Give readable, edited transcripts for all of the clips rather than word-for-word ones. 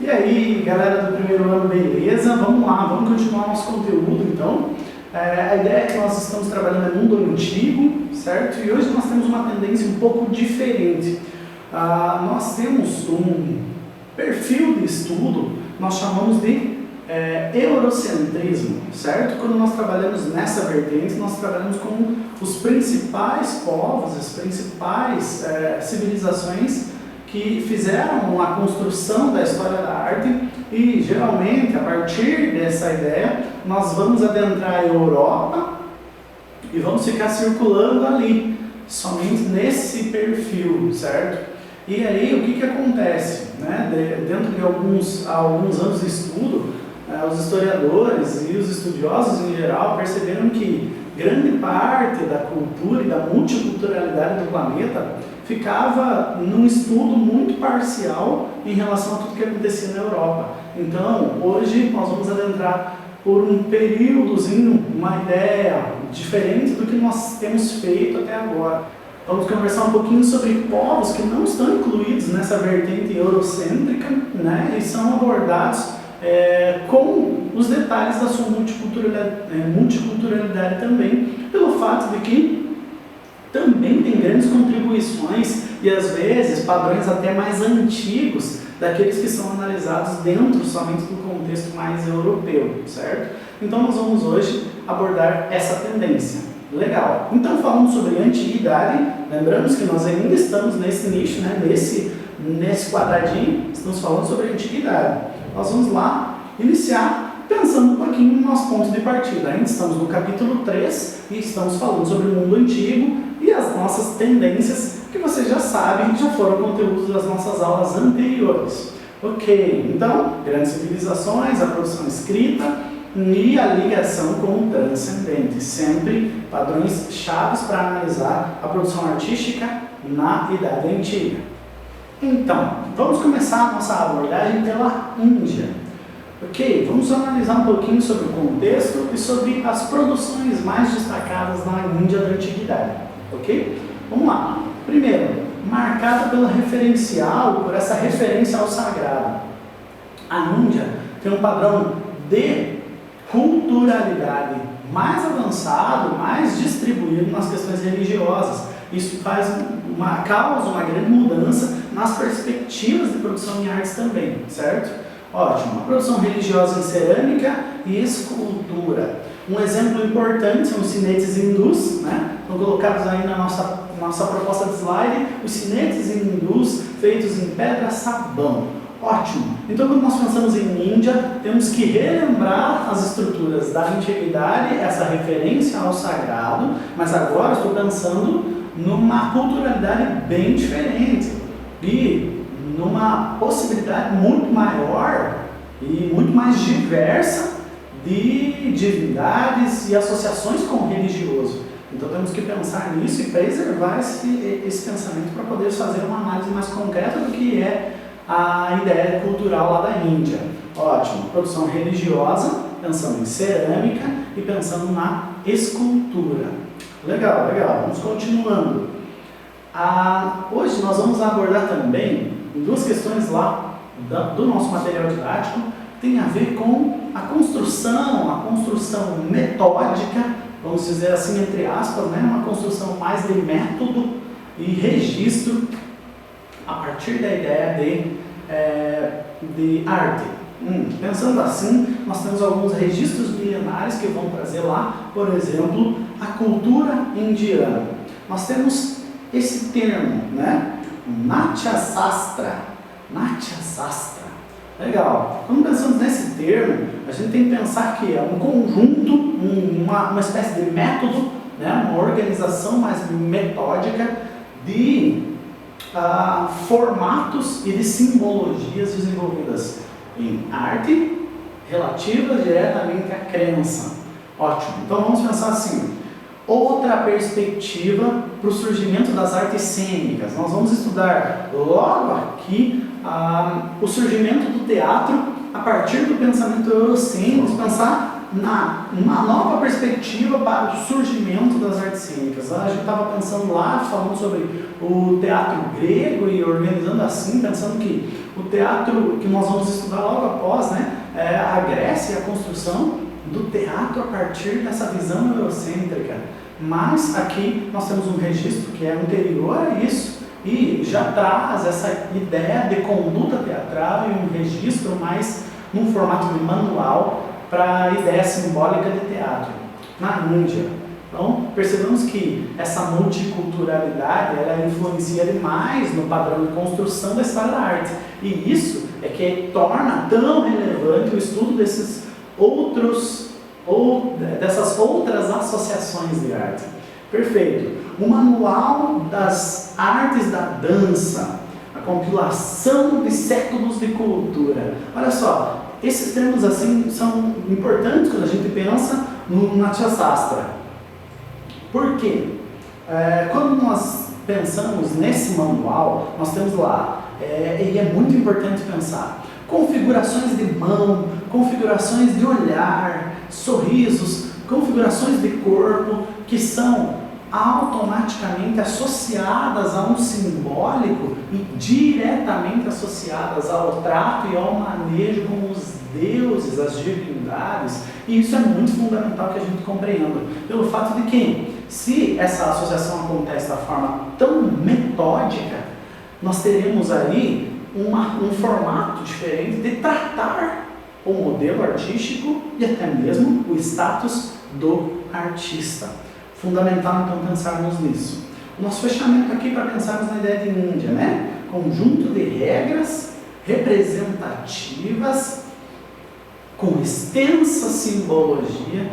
E aí, galera do primeiro ano, beleza? Vamos lá, vamos continuar nosso conteúdo então. A ideia é que nós estamos trabalhando no mundo antigo, certo? E hoje nós temos uma tendência um pouco diferente. Nós temos um perfil de estudo, nós chamamos de eurocentrismo, certo? Quando nós trabalhamos nessa vertente, nós trabalhamos com os principais povos, as principais civilizações que fizeram a construção da história da arte e, geralmente, a partir dessa ideia, nós vamos adentrar a Europa e vamos ficar circulando ali, somente nesse perfil, certo? E aí, o que acontece? Né? Dentro de alguns anos de estudo, os historiadores e os estudiosos em geral perceberam que grande parte da cultura e da multiculturalidade do planeta ficava num estudo muito parcial em relação a tudo que acontecia na Europa. Então, hoje nós vamos adentrar por um períodozinho, uma ideia diferente do que nós temos feito até agora. Vamos conversar um pouquinho sobre povos que não estão incluídos nessa vertente eurocêntrica, né, e são abordados com os detalhes da sua multiculturalidade também, pelo fato de que também tem grandes contribuições e às vezes padrões até mais antigos daqueles que são analisados dentro somente do contexto mais europeu, certo? Então nós vamos hoje abordar essa tendência. Legal. Então falando sobre antiguidade, lembramos que nós ainda estamos nesse nicho, né? nesse quadradinho, estamos falando sobre antiguidade. Nós vamos lá iniciar pensando um pouquinho no nosso ponto de partida. Ainda estamos no capítulo 3 e estamos falando sobre o mundo antigo e as nossas tendências, que vocês já sabem, já foram conteúdos das nossas aulas anteriores. Ok, então, grandes civilizações, a produção escrita e a ligação com o transcendente. Sempre padrões chaves para analisar a produção artística na Idade Antiga. Então, vamos começar a nossa abordagem pela Índia. Ok, vamos analisar um pouquinho sobre o contexto e sobre as produções mais destacadas na Índia da Antiguidade. Ok? Vamos lá. Primeiro, marcada pela referencial, por essa referência ao sagrado. A Índia tem um padrão de culturalidade mais avançado, mais distribuído nas questões religiosas. Isso causa uma grande mudança nas perspectivas de produção em artes também, certo? Ótimo. A produção religiosa em cerâmica e escultura. Um exemplo importante são os cinetes hindus, né? Estão colocados aí na nossa proposta de slide, os cinetes hindus feitos em pedra-sabão. Ótimo. Então, quando nós pensamos em Índia, temos que relembrar as estruturas da antiguidade, essa referência ao sagrado, mas agora estou pensando numa culturalidade bem diferente e numa possibilidade muito maior e muito mais diversa de divindades e associações com o religioso. Então temos que pensar nisso e preservar esse pensamento para poder fazer uma análise mais concreta do que é a ideia cultural lá da Índia. Ótimo. Produção religiosa, pensando em cerâmica e pensando na escultura. Legal, legal. Vamos continuando. Hoje nós vamos abordar também duas questões lá do nosso material didático, tem a ver com a construção metódica, vamos dizer assim, entre aspas, né? Uma construção mais de método e registro a partir da ideia de arte. Pensando assim, nós temos alguns registros milenares que vão trazer lá, por exemplo, a cultura indiana. Nós temos esse termo, né? Natya Sastra. Natya Sastra. Legal. Quando pensamos nesse termo, a gente tem que pensar que é um conjunto, uma espécie de método, né? Uma organização mais metódica de formatos e de simbologias desenvolvidas em arte relativas diretamente à crença. Ótimo. Então vamos pensar assim. Outra perspectiva para o surgimento das artes cênicas. Nós vamos estudar logo aqui o surgimento do teatro a partir do pensamento eurocêntrico, pensar numa nova perspectiva para o surgimento das artes cênicas. A gente estava pensando lá, falando sobre o teatro grego e organizando assim, pensando que o teatro que nós vamos estudar logo após, né, é a Grécia e a construção do teatro a partir dessa visão eurocêntrica. Mas aqui nós temos um registro que é anterior a isso e já traz essa ideia de conduta teatral e um registro mais num formato de manual para a ideia simbólica de teatro, na Índia. Então, percebemos que essa multiculturalidade ela influencia demais no padrão de construção da história da arte. E isso é que torna tão relevante o estudo desses dessas outras associações de arte. Perfeito. O Manual das Artes da Dança, a compilação de séculos de cultura. Olha só, esses termos assim são importantes quando a gente pensa no Natya Sastra. Por quê? Quando nós pensamos nesse manual, nós temos lá, e é muito importante pensar, configurações de mão, configurações de olhar, sorrisos, configurações de corpo, que são automaticamente associadas a um simbólico e diretamente associadas ao trato e ao manejo com os deuses, as divindades, e isso é muito fundamental que a gente compreenda, pelo fato de que, se essa associação acontece da forma tão metódica, nós teremos aí um formato diferente de tratar o modelo artístico e até mesmo o status do artista. Fundamental então pensarmos nisso. O nosso fechamento aqui para pensarmos na ideia de Índia, né? Conjunto de regras representativas com extensa simbologia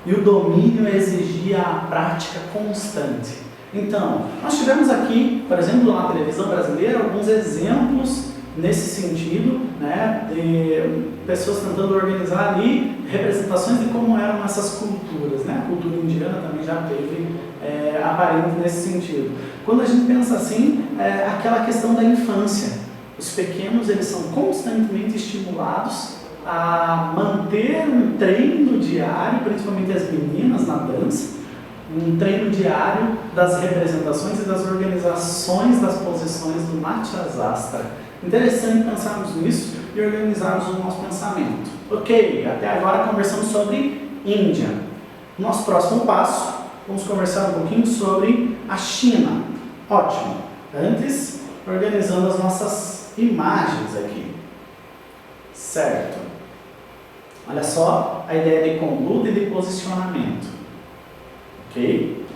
e o domínio exigia a prática constante. Então, nós tivemos aqui, por exemplo, na televisão brasileira, alguns exemplos nesse sentido, né, de pessoas tentando organizar ali representações de como eram essas culturas, né? A cultura indiana também já teve aparente nesse sentido. Quando a gente pensa assim, aquela questão da infância, os pequenos eles são constantemente estimulados a manter um treino diário, principalmente as meninas na dança, um treino diário das representações e das organizações das posições do Natya Sastra. Interessante pensarmos nisso e organizarmos o nosso pensamento. Ok, até agora conversamos sobre Índia. No nosso próximo passo, vamos conversar um pouquinho sobre a China. Ótimo. Antes, organizando as nossas imagens aqui. Certo. Olha só a ideia de conduta e de posicionamento. Ok?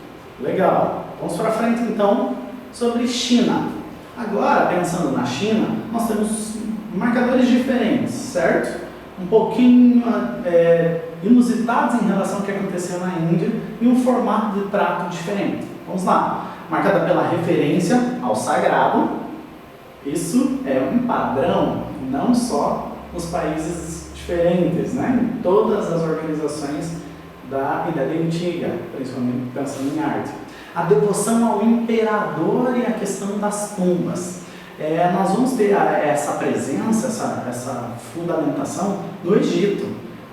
Legal. Vamos para frente então sobre China. Agora, pensando na China, nós temos marcadores diferentes, certo? Um pouquinho inusitados em relação ao que aconteceu na Índia e um formato de trato diferente. Vamos lá. Marcada pela referência ao sagrado. Isso é um padrão, não só nos países diferentes, né? Em todas as organizações da Idade Antiga, principalmente pensando em arte. A devoção ao imperador e a questão das tumbas. Nós vamos ter essa presença, essa fundamentação no Egito,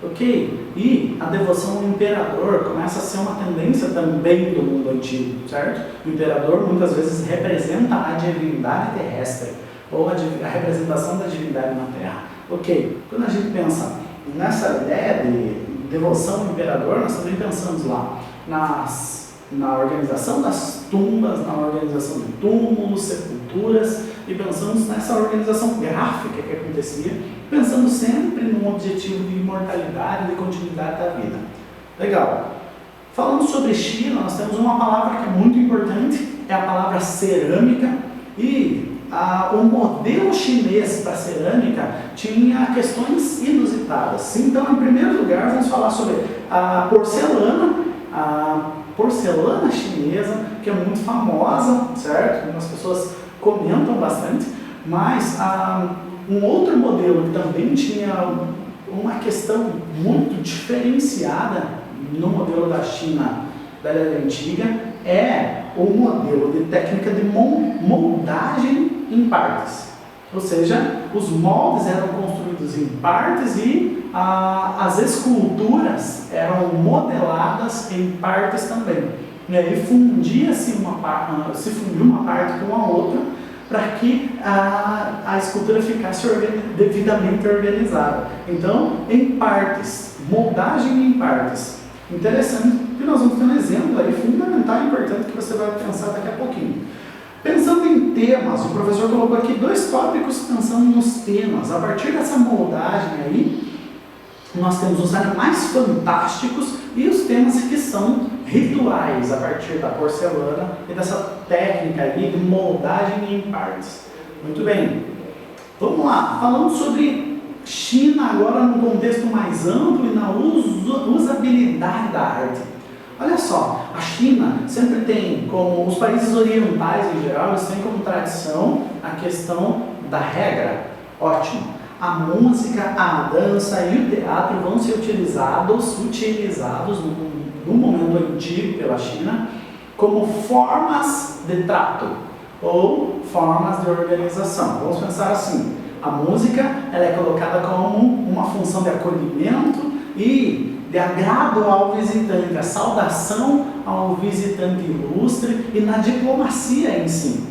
ok? E a devoção ao imperador começa a ser uma tendência também do mundo antigo, certo? O imperador muitas vezes representa a divindade terrestre, ou a representação da divindade na terra. Ok, quando a gente pensa nessa ideia de devoção ao imperador, nós também pensamos lá na organização das tumbas, na organização de túmulos, sepulturas, e pensamos nessa organização gráfica que acontecia, pensando sempre num objetivo de imortalidade, de continuidade da vida. Legal. Falando sobre China, nós temos uma palavra que é muito importante, é a palavra cerâmica, e o modelo chinês para cerâmica tinha questões inusitadas. Então, em primeiro lugar, vamos falar sobre a porcelana chinesa, que é muito famosa, certo? Algumas pessoas comentam bastante, mas um outro modelo que também tinha uma questão muito diferenciada no modelo da China da Idade Antiga é o modelo de técnica de moldagem em partes. Ou seja, os moldes eram construídos em partes e as esculturas eram modeladas em partes também. E fundia-se se fundiu uma parte com a outra para que a escultura ficasse devidamente organizada. Então, em partes, moldagem em partes. Interessante, que nós vamos ter um exemplo aí fundamental e importante que você vai pensar daqui a pouquinho. Pensando em temas, o professor colocou aqui 2 tópicos pensando nos temas. A partir dessa moldagem aí, nós temos os animais fantásticos e os temas que são rituais, a partir da porcelana e dessa técnica aí de moldagem em partes. Muito bem, vamos lá, falando sobre China agora num contexto mais amplo e na usabilidade da arte. Olha só, a China sempre tem, como os países orientais em geral, eles têm como tradição a questão da regra. Ótimo. A música, a dança e o teatro vão ser utilizados no momento antigo pela China como formas de trato ou formas de organização. Vamos pensar assim, a música ela é colocada como uma função de acolhimento e de agrado ao visitante, a saudação ao visitante ilustre e na diplomacia em si.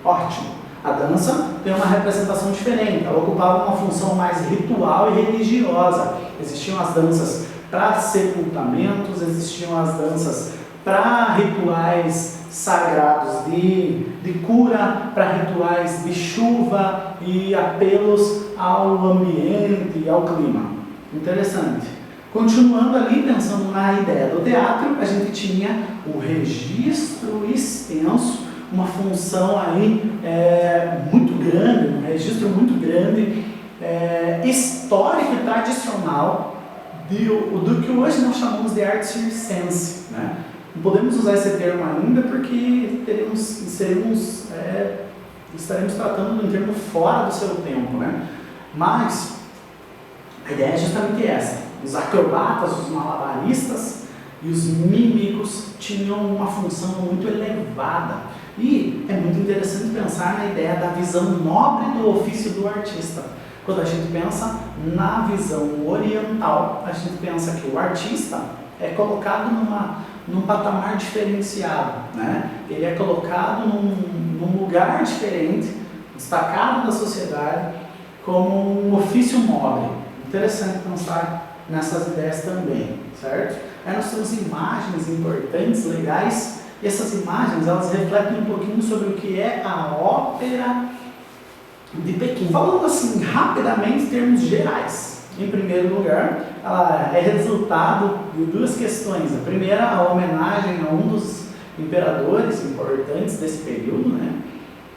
Ótimo. A dança tem uma representação diferente, ela ocupava uma função mais ritual e religiosa. Existiam as danças para sepultamentos, existiam as danças para rituais sagrados de cura, para rituais de chuva e apelos ao ambiente e ao clima. Interessante. Continuando ali, pensando na ideia do teatro, a gente tinha o registro extenso, uma função aí muito grande, um registro muito grande, histórico e tradicional do que hoje nós chamamos de arte circense, né? Não podemos usar esse termo ainda porque estaremos tratando de um termo fora do seu tempo, né? Mas a ideia é justamente essa. Os acrobatas, os malabaristas e os mímicos tinham uma função muito elevada. E é muito interessante pensar na ideia da visão nobre do ofício do artista. Quando a gente pensa na visão oriental, a gente pensa que o artista é colocado num patamar diferenciado, né? Ele é colocado num lugar diferente, destacado da sociedade, como um ofício nobre. Interessante pensar nessas ideias também, certo? Aí nós temos imagens importantes, legais, e essas imagens elas refletem um pouquinho sobre o que é a ópera de Pequim. Falando assim rapidamente em termos gerais, em primeiro lugar, ela é resultado de 2 questões. A primeira, a homenagem a um dos imperadores importantes desse período, né?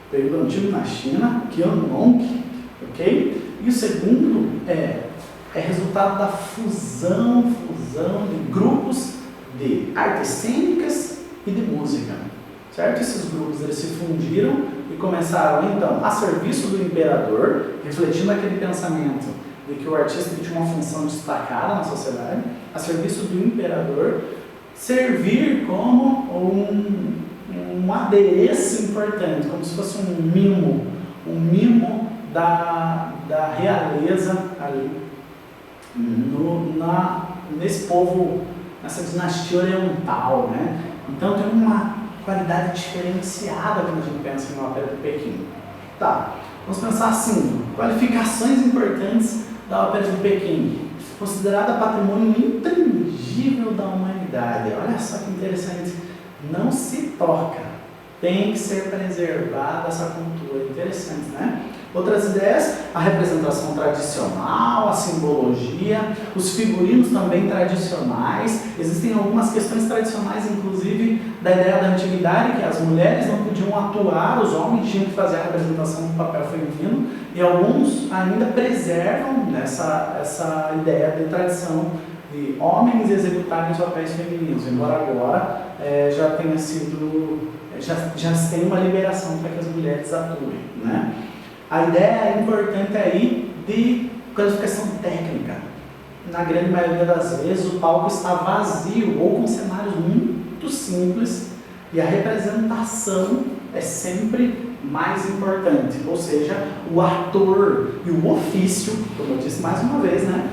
Período antigo na China, Qianlong, ok? E o segundo é resultado da fusão de grupos de artes cênicas e de música, certo? Esses grupos eles se fundiram e começaram então a serviço do imperador, refletindo aquele pensamento de que o artista tinha uma função destacada na sociedade, a serviço do imperador, servir como um adereço importante, como se fosse um mimo da realeza ali nesse povo, nessa dinastia oriental, né? Então tem uma qualidade diferenciada quando a gente pensa em ópera de Pequim. Tá, vamos pensar assim, qualificações importantes da ópera de Pequim. Considerada patrimônio intangível da humanidade. Olha só que interessante, não se toca, tem que ser preservada essa cultura. Interessante, né? Outras ideias, a representação tradicional, a simbologia, os figurinos também tradicionais. Existem algumas questões tradicionais, inclusive, da ideia da antiguidade, que as mulheres não podiam atuar, os homens tinham que fazer a representação do papel feminino, e alguns ainda preservam essa ideia de tradição de homens executarem os papéis femininos, embora agora já tenha sido, já se tem uma liberação para que as mulheres atuem, né? A ideia é importante aí de qualificação técnica. Na grande maioria das vezes o palco está vazio ou com cenários muito simples e a representação é sempre mais importante, ou seja, o ator e o ofício, como eu disse mais uma vez, né?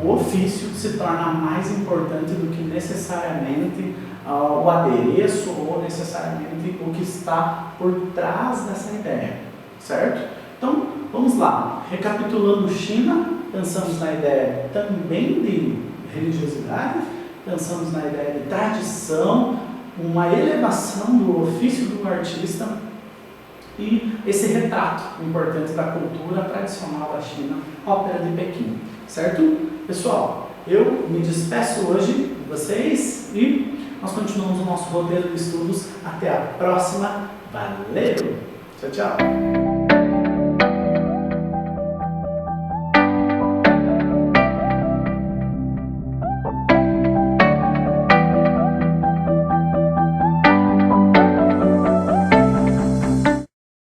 O ofício se torna mais importante do que necessariamente o adereço ou necessariamente o que está por trás dessa ideia, certo? Então, vamos lá. Recapitulando China, pensamos na ideia também de religiosidade, pensamos na ideia de tradição, uma elevação do ofício do artista e esse retrato importante da cultura tradicional da China, Ópera de Pequim, certo? Pessoal, eu me despeço hoje de vocês e nós continuamos o nosso roteiro de estudos. Até a próxima. Valeu! Tchau, tchau!